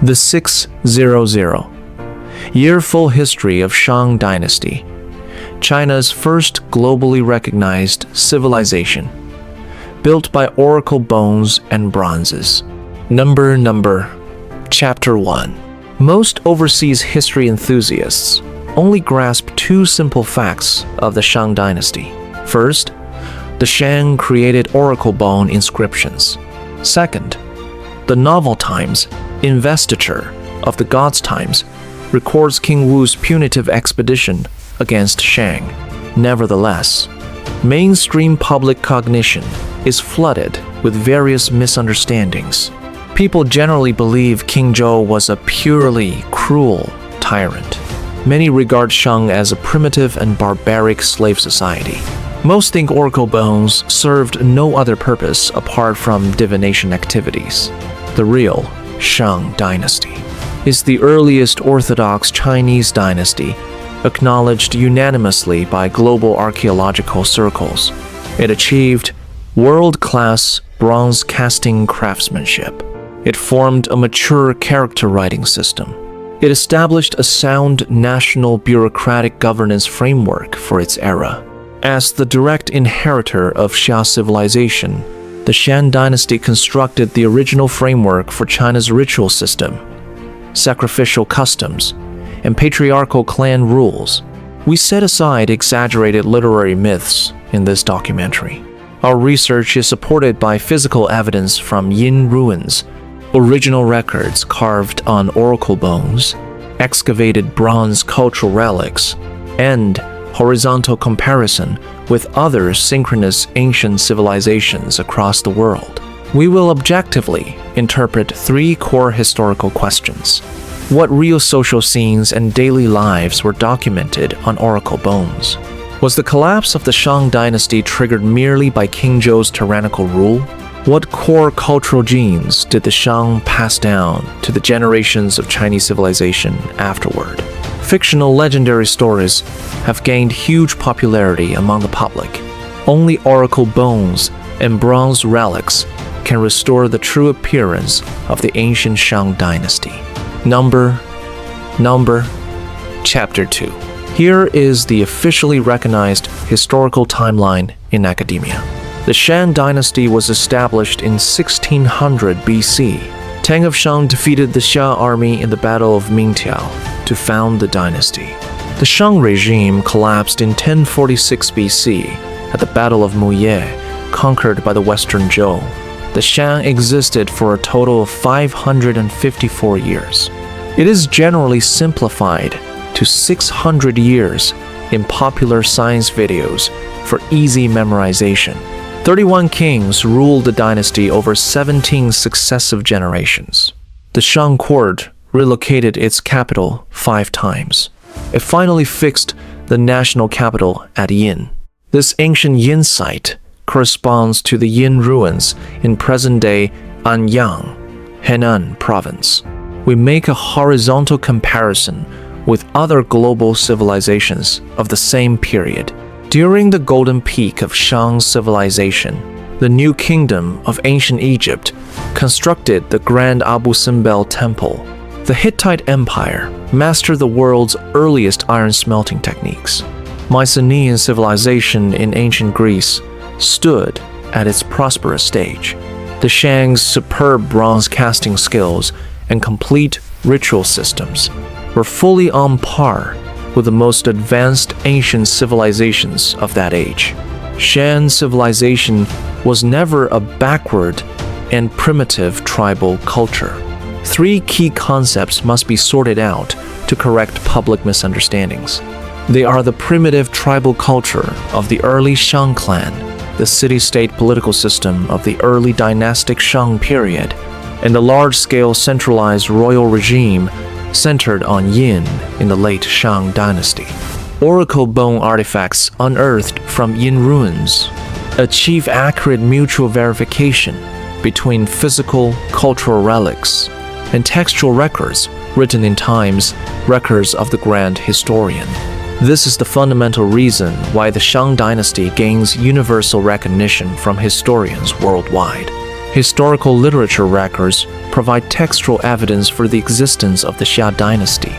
The 600 year full history of Shang Dynasty, China's first globally recognized civilization, built by oracle bones and bronzes. Chapter 1. Most overseas history enthusiasts only grasp two simple facts of the Shang Dynasty. First, the Shang created oracle bone inscriptions. Second, the Novel Times investiture of the Gods Times records King Wu's punitive expedition against Shang. Nevertheless, mainstream public cognition is flooded with various misunderstandings. People generally believe King Zhou was a purely cruel tyrant. Many regard Shang as a primitive and barbaric slave society. Most think oracle bones served no other purpose apart from divination activities. The real Shang Dynasty is the earliest Orthodox Chinese dynasty, acknowledged unanimously by global archaeological circles. It achieved world-class bronze casting craftsmanship. It formed a mature character writing system. It established a sound national bureaucratic governance framework for its era. As the direct inheritor of Xia civilization, the Shang Dynasty constructed the original framework for China's ritual system, sacrificial customs, and patriarchal clan rules. We set aside exaggerated literary myths in this documentary. Our research is supported by physical evidence from Yin ruins, original records carved on oracle bones, excavated bronze cultural relics, and horizontal comparison with other synchronous ancient civilizations across the world. We will objectively interpret three core historical questions. What real social scenes and daily lives were documented on oracle bones? Was the collapse of the Shang Dynasty triggered merely by King Zhou's tyrannical rule? What core cultural genes did the Shang pass down to the generations of Chinese civilization afterward? Fictional legendary stories have gained huge popularity among the public. Only oracle bones and bronze relics can restore the true appearance of the ancient Shang Dynasty. Chapter 2. Here is the officially recognized historical timeline in academia. The Shang Dynasty was established in 1600 BC. Tang of Shang defeated the Xia army in the Battle of Mingtiao to found the dynasty. The Shang regime collapsed in 1046 BC at the Battle of Muye, conquered by the Western Zhou. The Shang existed for a total of 554 years. It is generally simplified to 600 years in popular science videos for easy memorization. 31 kings ruled the dynasty over 17 successive generations. The Shang court relocated its capital 5 times. It finally fixed the national capital at Yin. This ancient Yin site corresponds to the Yin ruins in present-day Anyang, Henan province. We make a horizontal comparison with other global civilizations of the same period. During the golden peak of Shang civilization, the new kingdom of ancient Egypt constructed the Grand Abu Simbel Temple. The Hittite Empire mastered the world's earliest iron smelting techniques. Mycenaean civilization in ancient Greece stood at its prosperous stage. The Shang's superb bronze casting skills and complete ritual systems were fully on par with the most advanced ancient civilizations of that age. Shang civilization was never a backward and primitive tribal culture. 3 key concepts must be sorted out to correct public misunderstandings. They are the primitive tribal culture of the early Shang clan, the city-state political system of the early dynastic Shang period, and the large-scale centralized royal regime centered on Yin in the late Shang Dynasty. Oracle bone artifacts unearthed from Yin ruins achieve accurate mutual verification between physical, cultural relics and textual records written in times, records of the grand historian. This is the fundamental reason why the Shang Dynasty gains universal recognition from historians worldwide. Historical literature records provide textual evidence for the existence of the Shang Dynasty.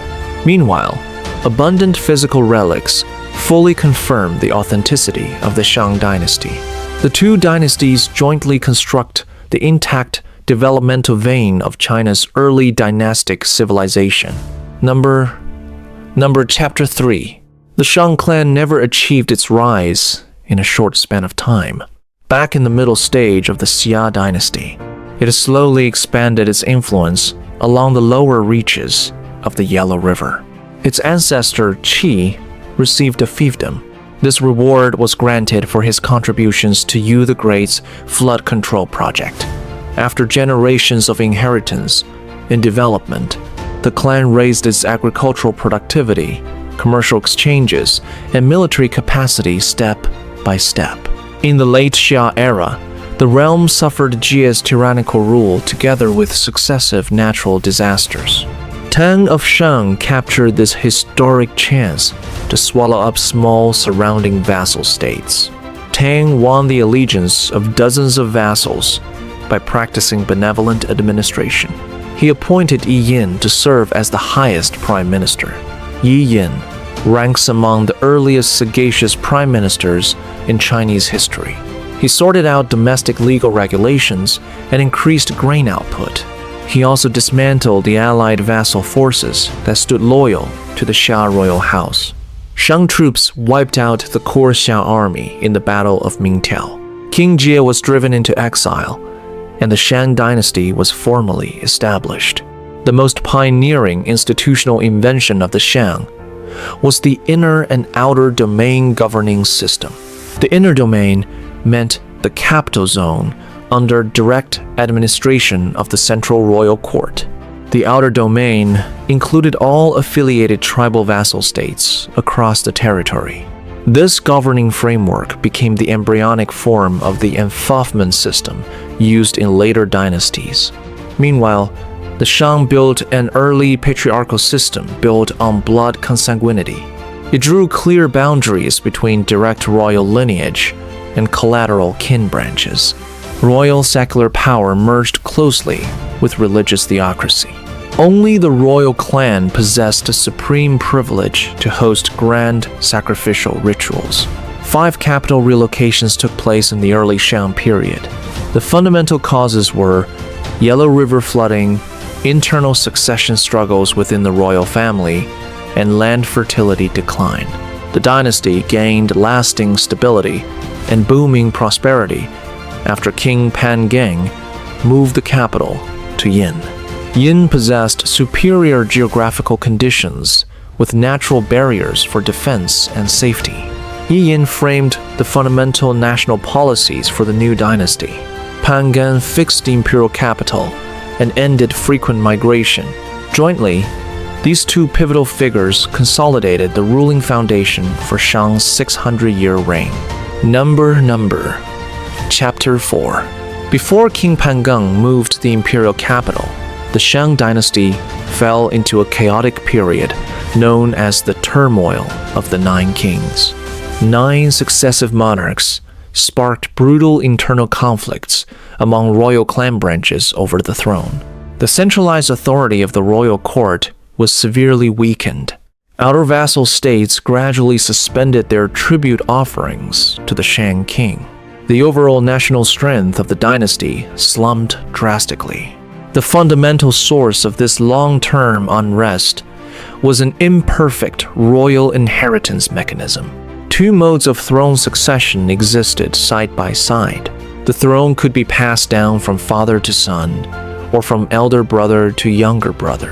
Meanwhile, abundant physical relics fully confirm the authenticity of the Shang Dynasty. The two dynasties jointly construct the intact developmental vein of China's early dynastic civilization. Number Chapter 3. The Shang clan never achieved its rise in a short span of time. Back in the middle stage of the Xia dynasty, it has slowly expanded its influence along the lower reaches of the Yellow River. Its ancestor Qi received a fiefdom. This reward was granted for his contributions to Yu the Great's flood control project. After generations of inheritance and development, the clan raised its agricultural productivity, commercial exchanges, and military capacity step by step. In the late Xia era, the realm suffered Jia's tyrannical rule together with successive natural disasters. Tang of Shang captured this historic chance to swallow up small surrounding vassal states. Tang won the allegiance of dozens of vassals by practicing benevolent administration. He appointed Yi Yin to serve as the highest prime minister. Yi Yin ranks among the earliest sagacious prime ministers in Chinese history. He sorted out domestic legal regulations and increased grain output. He also dismantled the allied vassal forces that stood loyal to the Xia royal house. Shang troops wiped out the core Xia army in the Battle of Mingtiao. King Jie was driven into exile, and the Shang dynasty was formally established. The most pioneering institutional invention of the Shang was the inner and outer domain governing system. The inner domain meant the capital zone under direct administration of the central royal court. The outer domain included all affiliated tribal vassal states across the territory. This governing framework became the embryonic form of the enfeoffment system used in later dynasties. Meanwhile, the Shang built an early patriarchal system built on blood consanguinity. It drew clear boundaries between direct royal lineage and collateral kin branches. Royal secular power merged closely with religious theocracy. Only the royal clan possessed a supreme privilege to host grand sacrificial rituals. 5 capital relocations took place in the early Shang period. The fundamental causes were Yellow River flooding, internal succession struggles within the royal family, and land fertility decline. The dynasty gained lasting stability and booming prosperity after King Pan Geng moved the capital to Yin. Yin possessed superior geographical conditions with natural barriers for defense and safety. Yi Yin framed the fundamental national policies for the new dynasty. Pan Geng fixed the imperial capital and ended frequent migration. Jointly, these two pivotal figures consolidated the ruling foundation for Shang's 600-year reign. Number. Chapter 4. Before King Pan Geng moved the imperial capital, the Shang dynasty fell into a chaotic period known as the turmoil of the 9 kings. 9 successive monarchs sparked brutal internal conflicts among royal clan branches over the throne. The centralized authority of the royal court was severely weakened. Outer vassal states gradually suspended their tribute offerings to the Shang king. The overall national strength of the dynasty slumped drastically. The fundamental source of this long-term unrest was an imperfect royal inheritance mechanism. 2 modes of throne succession existed side by side. The throne could be passed down from father to son, or from elder brother to younger brother.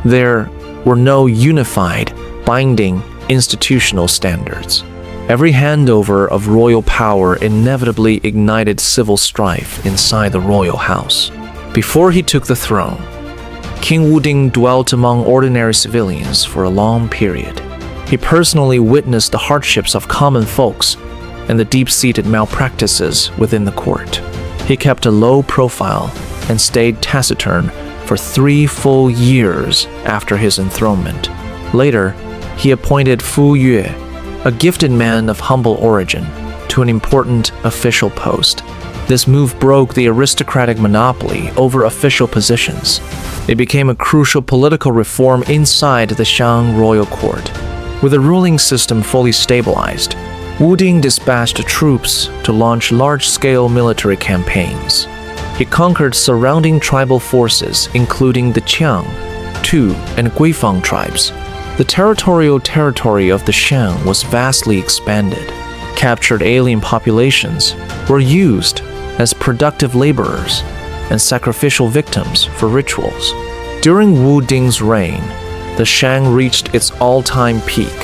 There were no unified, binding institutional standards. Every handover of royal power inevitably ignited civil strife inside the royal house. Before he took the throne, King Wuding dwelt among ordinary civilians for a long period. He personally witnessed the hardships of common folks and the deep-seated malpractices within the court. He kept a low profile and stayed taciturn for 3 full years after his enthronement. Later, he appointed Fu Yue, a gifted man of humble origin, to an important official post. This move broke the aristocratic monopoly over official positions. It became a crucial political reform inside the Shang royal court. With the ruling system fully stabilized, Wu Ding dispatched troops to launch large-scale military campaigns. He conquered surrounding tribal forces, including the Qiang, Tu, and Guifang tribes. The territory of the Shang was vastly expanded. Captured alien populations were used as productive laborers and sacrificial victims for rituals. During Wu Ding's reign, the Shang reached its all-time peak.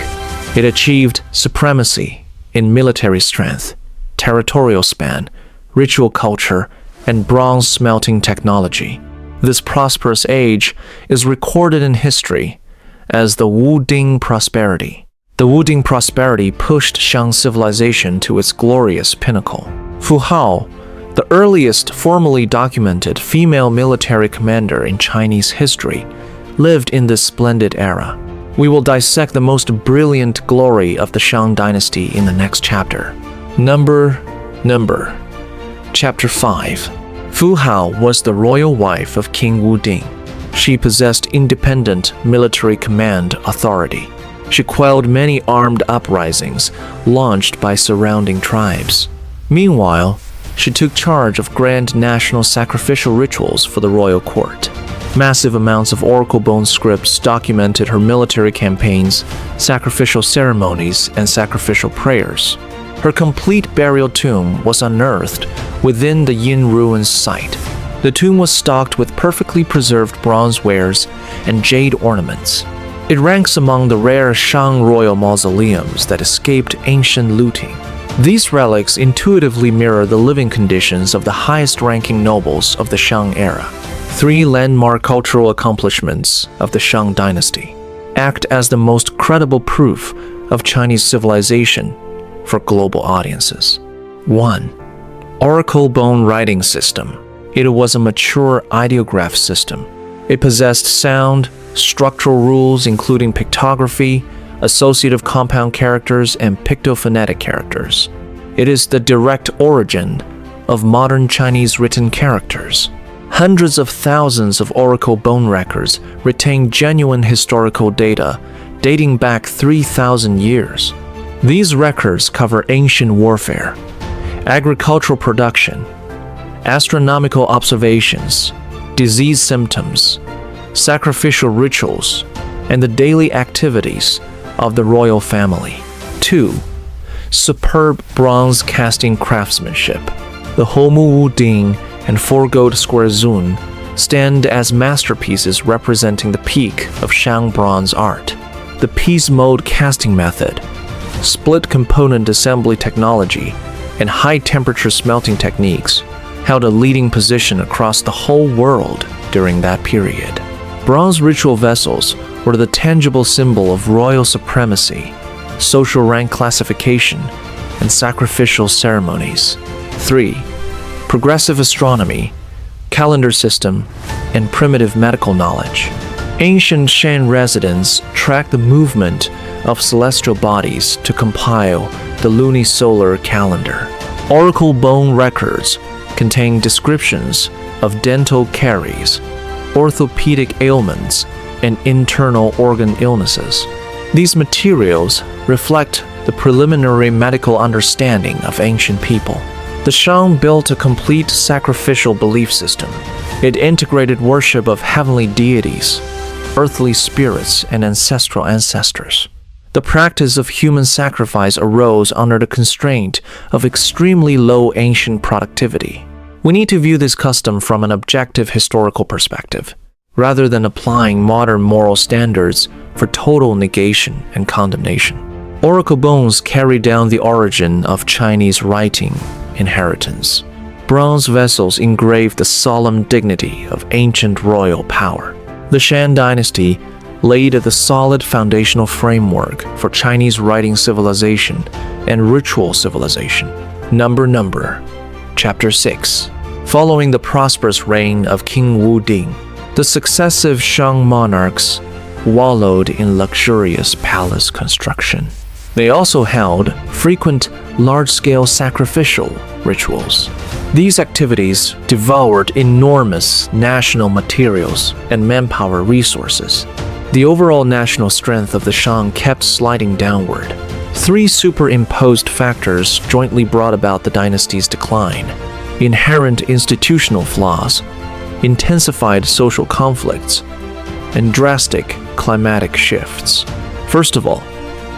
It achieved supremacy in military strength, territorial span, ritual culture, and bronze smelting technology. This prosperous age is recorded in history as the Wu Ding prosperity. The Wu Ding prosperity pushed Shang civilization to its glorious pinnacle. Fu Hao, the earliest formally documented female military commander in Chinese history, lived in this splendid era. We will dissect the most brilliant glory of the Shang Dynasty in the next chapter. Number. Chapter 5. Fu Hao was the royal wife of King Wu Ding. She possessed independent military command authority. She quelled many armed uprisings launched by surrounding tribes. Meanwhile, she took charge of grand national sacrificial rituals for the royal court. Massive amounts of oracle bone scripts documented her military campaigns, sacrificial ceremonies, and sacrificial prayers. Her complete burial tomb was unearthed within the Yin ruins site. The tomb was stocked with perfectly preserved bronze wares and jade ornaments. It ranks among the rare Shang royal mausoleums that escaped ancient looting. These relics intuitively mirror the living conditions of the highest-ranking nobles of the Shang era. 3 landmark cultural accomplishments of the Shang Dynasty act as the most credible proof of Chinese civilization for global audiences. 1. Oracle bone writing system. It was a mature ideograph system. It possessed sound, structural rules including pictography, associative compound characters, and pictophonetic characters. It is the direct origin of modern Chinese written characters. Hundreds of thousands of oracle bone records retain genuine historical data dating back 3,000 years. These records cover ancient warfare, agricultural production, astronomical observations, disease symptoms, sacrificial rituals, and the daily activities of the royal family. 2. Superb bronze casting craftsmanship. The Homu Wu Ding and 4 gold square zun stand as masterpieces representing the peak of Shang bronze art. The piece mode casting method, split component assembly technology, and high-temperature smelting techniques held a leading position across the whole world during that period. Bronze ritual vessels were the tangible symbol of royal supremacy, social rank classification, and sacrificial ceremonies. 3. Progressive astronomy, calendar system, and primitive medical knowledge. Ancient Shan residents tracked the movement of celestial bodies to compile the lunisolar calendar. Oracle bone records contain descriptions of dental caries, orthopedic ailments, and internal organ illnesses. These materials reflect the preliminary medical understanding of ancient people. The Shang built a complete sacrificial belief system. It integrated worship of heavenly deities, earthly spirits, and ancestral ancestors. The practice of human sacrifice arose under the constraint of extremely low ancient productivity. We need to view this custom from an objective historical perspective, rather than applying modern moral standards for total negation and condemnation. Oracle bones carry down the origin of Chinese writing inheritance. Bronze vessels engrave the solemn dignity of ancient royal power. The Shang Dynasty laid the solid foundational framework for Chinese writing civilization and ritual civilization. Number. Chapter 6. Following the prosperous reign of King Wu Ding, the successive Shang monarchs wallowed in luxurious palace construction. They also held frequent large-scale sacrificial rituals. These activities devoured enormous national materials and manpower resources. The overall national strength of the Shang kept sliding downward. Three superimposed factors jointly brought about the dynasty's decline: inherent institutional flaws, intensified social conflicts, and drastic climatic shifts. First of all,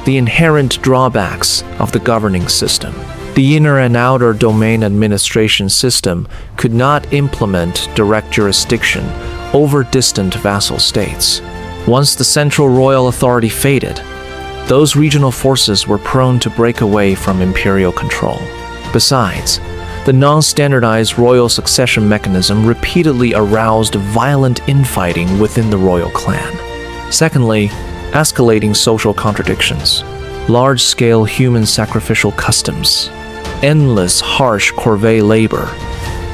the inherent drawbacks of the governing system. The inner and outer domain administration system could not implement direct jurisdiction over distant vassal states. Once the central royal authority faded, those regional forces were prone to break away from imperial control. Besides, the non-standardized royal succession mechanism repeatedly aroused violent infighting within the royal clan. Secondly, escalating social contradictions, large-scale human sacrificial customs, endless harsh corvée labor,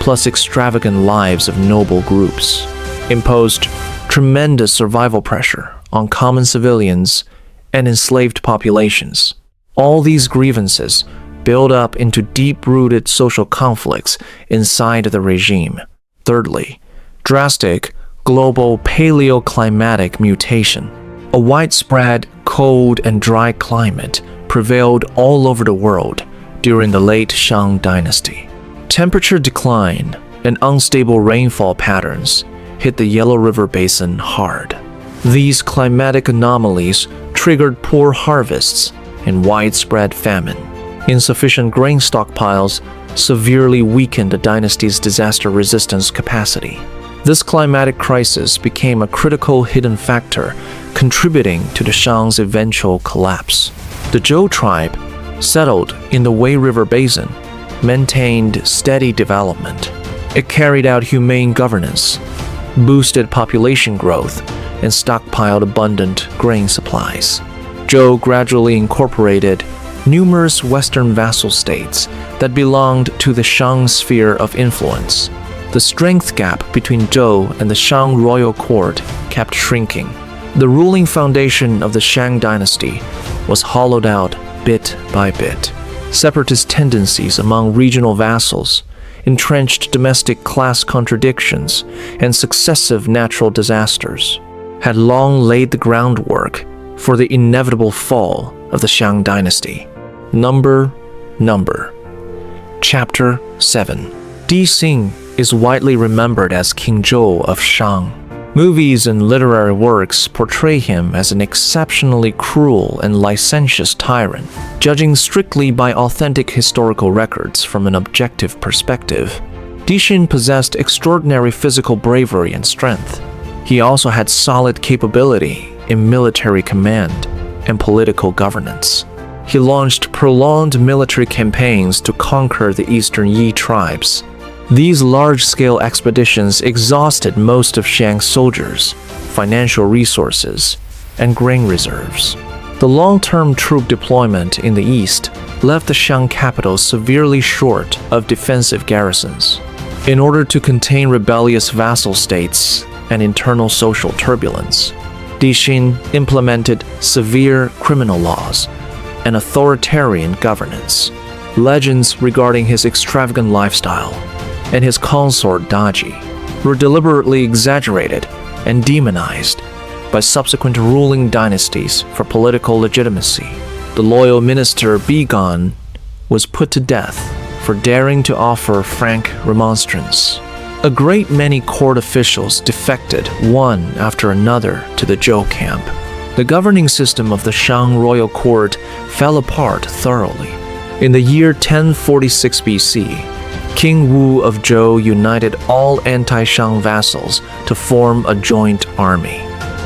plus extravagant lives of noble groups, imposed tremendous survival pressure on common civilians and enslaved populations. All these grievances build up into deep-rooted social conflicts inside the regime. Thirdly, drastic global paleoclimatic mutation. A widespread cold and dry climate prevailed all over the world during the late Shang Dynasty. Temperature decline and unstable rainfall patterns hit the Yellow River Basin hard. These climatic anomalies triggered poor harvests and widespread famine. Insufficient grain stockpiles severely weakened the dynasty's disaster resistance capacity. This climatic crisis became a critical hidden factor contributing to the Shang's eventual collapse. The Zhou tribe, settled in the Wei River Basin, maintained steady development. It carried out humane governance, boosted population growth, and stockpiled abundant grain supplies. Zhou gradually incorporated numerous Western vassal states that belonged to the Shang sphere of influence. The strength gap between Zhou and the Shang royal court kept shrinking. The ruling foundation of the Shang dynasty was hollowed out bit by bit. Separatist tendencies among regional vassals, entrenched domestic class contradictions, and successive natural disasters had long laid the groundwork for the inevitable fall of the Shang dynasty. Number. Chapter 7. Di Xing is widely remembered as King Zhou of Shang. Movies and literary works portray him as an exceptionally cruel and licentious tyrant. Judging strictly by authentic historical records from an objective perspective, Di Xing possessed extraordinary physical bravery and strength. He also had solid capability in military command and political governance. He launched prolonged military campaigns to conquer the eastern Yi tribes. These large-scale expeditions exhausted most of Shang's soldiers, financial resources, and grain reserves. The long-term troop deployment in the east left the Shang capital severely short of defensive garrisons. In order to contain rebellious vassal states and internal social turbulence, Di Xing implemented severe criminal laws and authoritarian governance. Legends regarding his extravagant lifestyle and his consort Daji were deliberately exaggerated and demonized by subsequent ruling dynasties for political legitimacy. The loyal minister Bigan was put to death for daring to offer frank remonstrance. A great many court officials defected one after another to the Zhou camp. The governing system of the Shang royal court fell apart thoroughly. In the year 1046 BC, King Wu of Zhou united all anti-Shang vassals to form a joint army.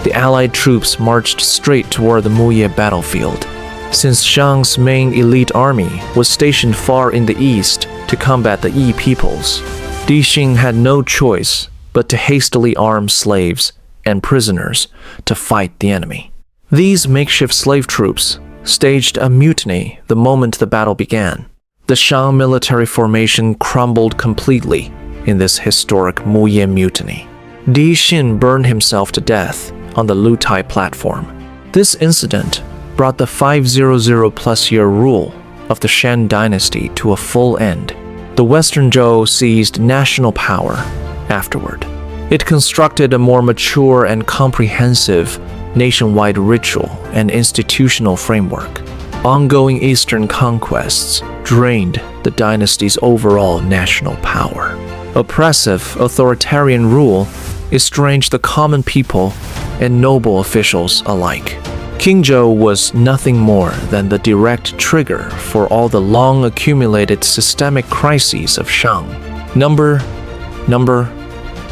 The allied troops marched straight toward the Muye battlefield. Since Shang's main elite army was stationed far in the east to combat the Yi peoples, Di Xing had no choice but to hastily arm slaves and prisoners to fight the enemy. These makeshift slave troops staged a mutiny the moment the battle began. The Shang military formation crumbled completely in this historic Muye mutiny. Di Xing burned himself to death on the Lutai platform. This incident brought the 500-plus year rule of the Shang dynasty to a full end. The Western Zhou seized national power afterward. It constructed a more mature and comprehensive nationwide ritual and institutional framework. Ongoing Eastern conquests drained the dynasty's overall national power. Oppressive, authoritarian rule estranged the common people and noble officials alike. King Zhou was nothing more than the direct trigger for all the long-accumulated systemic crises of Shang.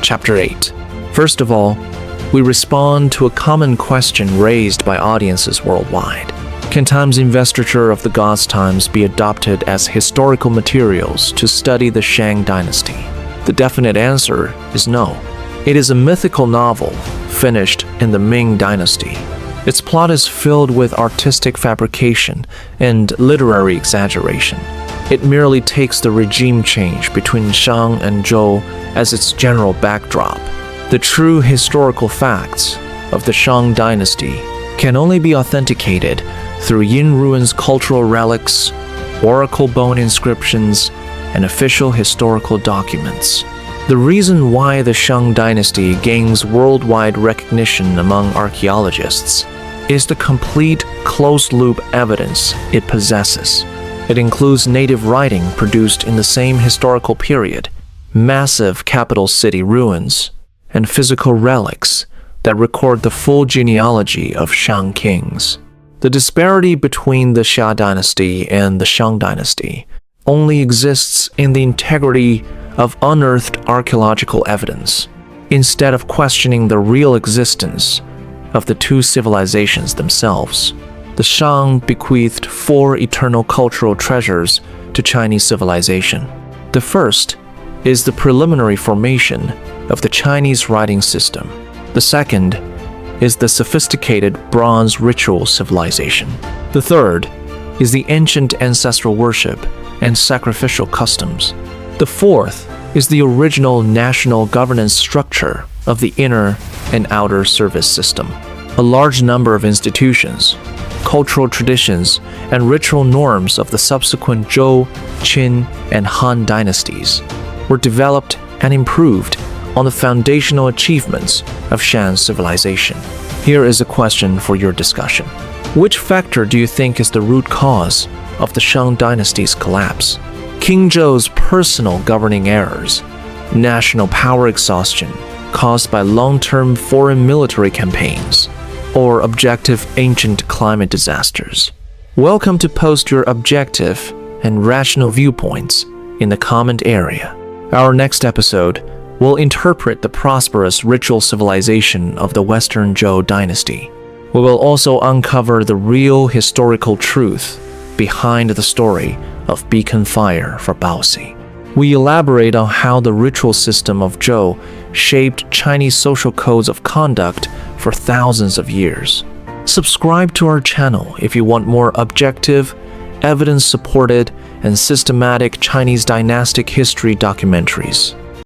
Chapter 8. First of all, we respond to a common question raised by audiences worldwide. Can time's investiture of the gods' times be adopted as historical materials to study the Shang Dynasty? The definite answer is no. It is a mythical novel finished in the Ming Dynasty. Its plot is filled with artistic fabrication and literary exaggeration. It merely takes the regime change between Shang and Zhou as its general backdrop. The true historical facts of the Shang Dynasty can only be authenticated through Yin ruins cultural relics, oracle bone inscriptions, and official historical documents. The reason why the Shang Dynasty gains worldwide recognition among archaeologists is the complete closed-loop evidence it possesses. It includes native writing produced in the same historical period, massive capital city ruins, and physical relics that record the full genealogy of Shang kings. The disparity between the Xia Dynasty and the Shang Dynasty only exists in the integrity of unearthed archaeological evidence, instead of questioning the real existence of the two civilizations themselves. The Shang bequeathed 4 eternal cultural treasures to Chinese civilization. The first is the preliminary formation of the Chinese writing system. The second is the sophisticated bronze ritual civilization. The third is the ancient ancestral worship and sacrificial customs. The fourth is the original national governance structure of the inner and outer service system. A large number of institutions, cultural traditions, and ritual norms of the subsequent Zhou, Qin, and Han dynasties were developed and improved on the foundational achievements of Shang civilization. Here is a question for your discussion. Which factor do you think is the root cause of the Shang dynasty's collapse? King Zhou's personal governing errors, national power exhaustion caused by long-term foreign military campaigns, or objective ancient climate disasters? Welcome to post your objective and rational viewpoints in the comment area. Our next episode will interpret the prosperous ritual civilization of the Western Zhou dynasty. We will also uncover the real historical truth behind the story of Beacon Fire for Baozi. We elaborate on how the ritual system of Zhou shaped Chinese social codes of conduct for thousands of years. Subscribe to our channel if you want more objective, evidence-supported, and systematic Chinese dynastic history documentaries.